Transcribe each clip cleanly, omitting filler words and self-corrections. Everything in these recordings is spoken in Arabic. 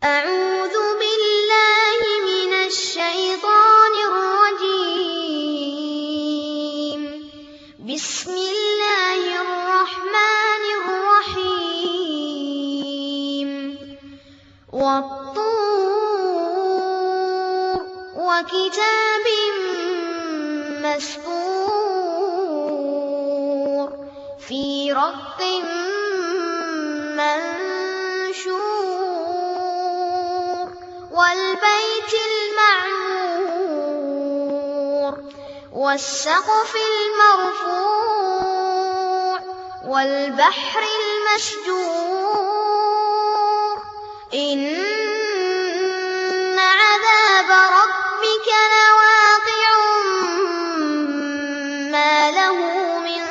أعوذ بالله من الشيطان الرجيم. بسم الله الرحمن الرحيم. والطور وكتاب مسطور في رق منشور والبيت المعمور والسقف المرفوع والبحر المسجور إن عذاب ربك لواقع ما له من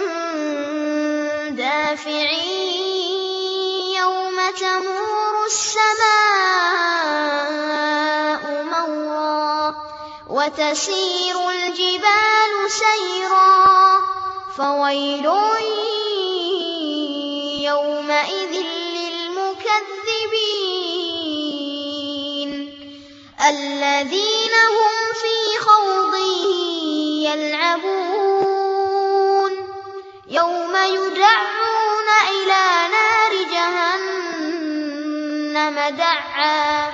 دافع يوم تمور السماء مورا وتسير الجبال سيرا فويل يومئذ للمكذبين الذين هم في خوض يلعبون يوم يدعون إلى نار جهنم دعا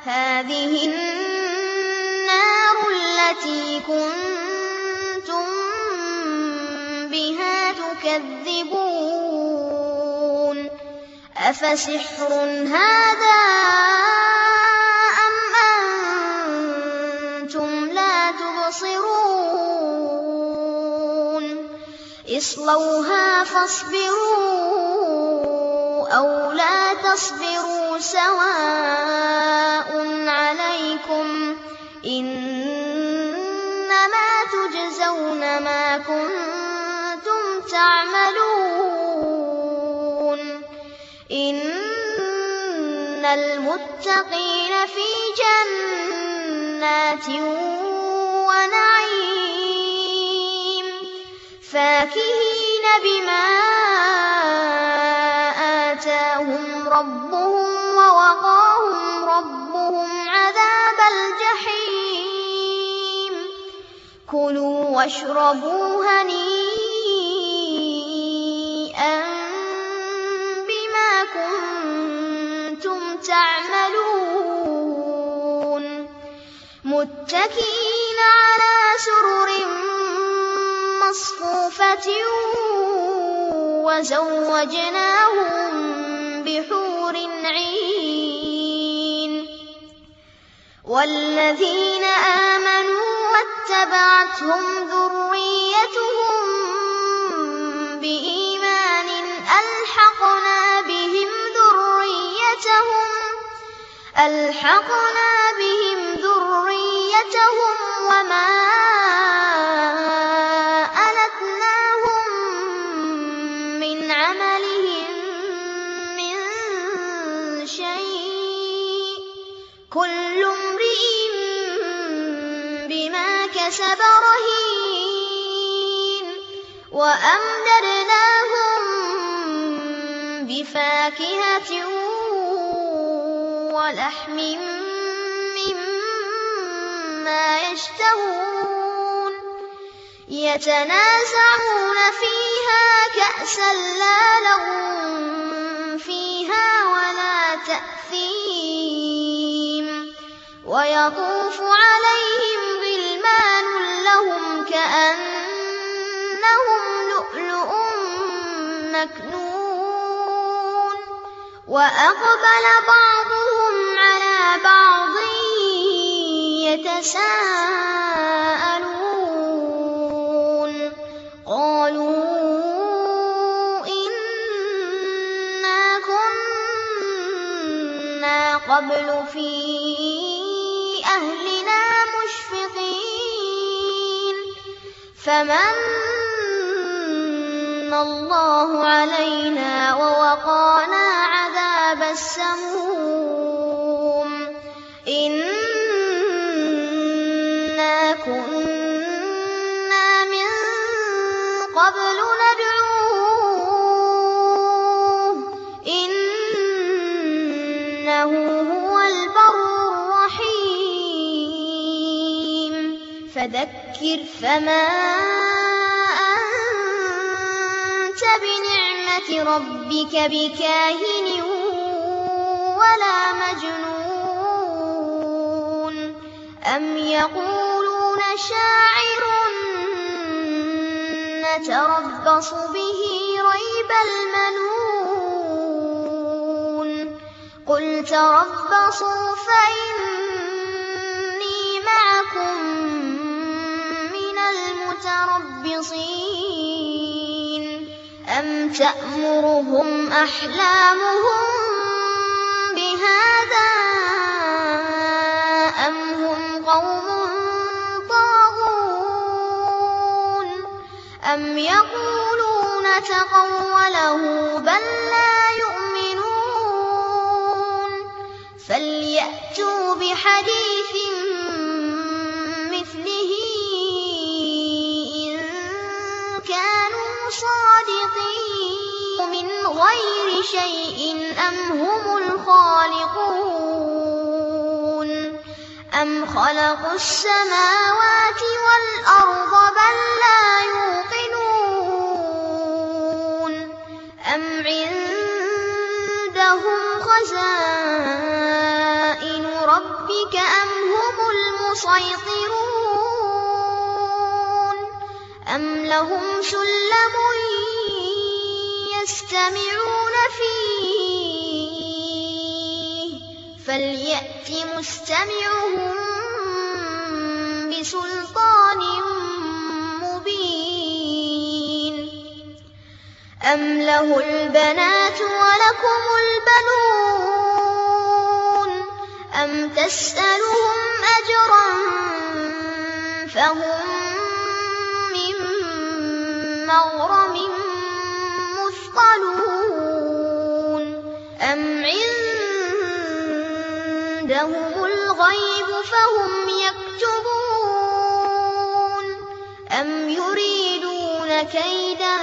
هذه النار التي كنتم بها تكذبون أفسحر هذا أم أنتم لا تبصرون اصلوها فاصبروا أو لا تصبروا سواء عليكم إنما تجزون ما كنتم تعملون إن المتقين في جنات ونعيم فاكهين بما آتاهم ربهم ووقاهم ربهم عذاب الجحيم كلوا واشربوا هنيئا بما كنتم تعملون متكئين على سرر مصفوفة وزوجناهم بحور عين والذين آمنوا واتبعتهم ذريتهم بإيمان ألحقنا بهم ذريتهم وما ألتناهم من عملهم من شيء كل امرئ بما كسب رهين وأمددناهم بفاكهة ولحم مما يشتهون يتنازعون فيها كأسا لا لغو فيها ولا تأثيم ويطوف عليهم غلمان لهم كأنهم لؤلؤ مكنون وأقبل بعضهم على بعض يتساءلون قالوا إنا كنا قبل في أهلنا مشفقين فمن الله علينا ووقانا عذاب السموم إنا كنا من قبل ندعوه إنه هو فذكر فما أنت بنعمة ربك بكاهن ولا مجنون أم يقولون شاعر نتربص به ريب المنون قل تربصوا فإني معكم من المتربصين أم تأمرهم أحلامهم بهذا أم هم قوم طاغون أم يقولون تقوله بل لا يؤمنون فليأتوا بحديث مثله إن كانوا صادقين من غير شيء أم هم الخالقون أم خلقوا السماوات والأرض بل لا يوقنون أم عندهم خزائن ربك أم هم المسيطرون أم لهم سلم يستمعون فيه فليأت مستمعهم بسلطان مبين أم له البنات ولكم البنون أم تسألهم أجرا فهم من مغرم مثقلون أم عندهم الغيب فهم يكتبون أم يريدون كيدا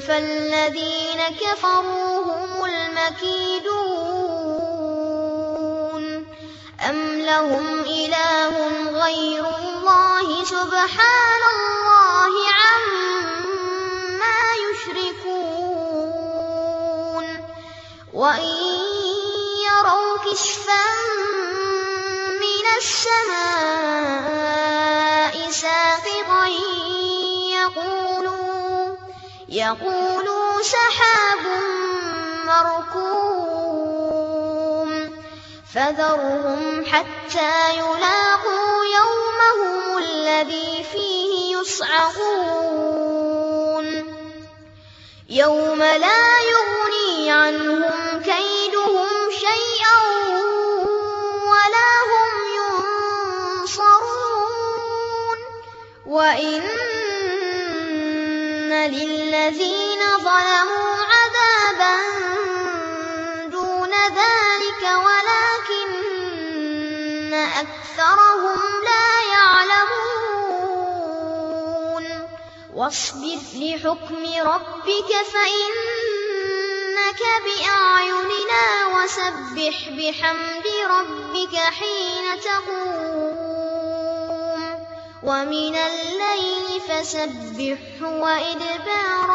فالذين كفروا هم المكيدون أم لهم إله غير الله سبحان الله عما يشركون وإن يروا كسفا من السماء ساقطا يقولوا سحاب مركوم فذرهم حتى يلاقوا يومهم الذي فيه يصعقون يوم لا يغني عنهم كيدهم شيئا ولا هم ينصرون وإن للذين ظلموا عذابا دون ذلك ولكن أكثرهم لا يعلمون واصبر لحكم ربك فإنك بأعيننا وسبح بحمد ربك حين تقوم ومن الليل فسبحه وإدبار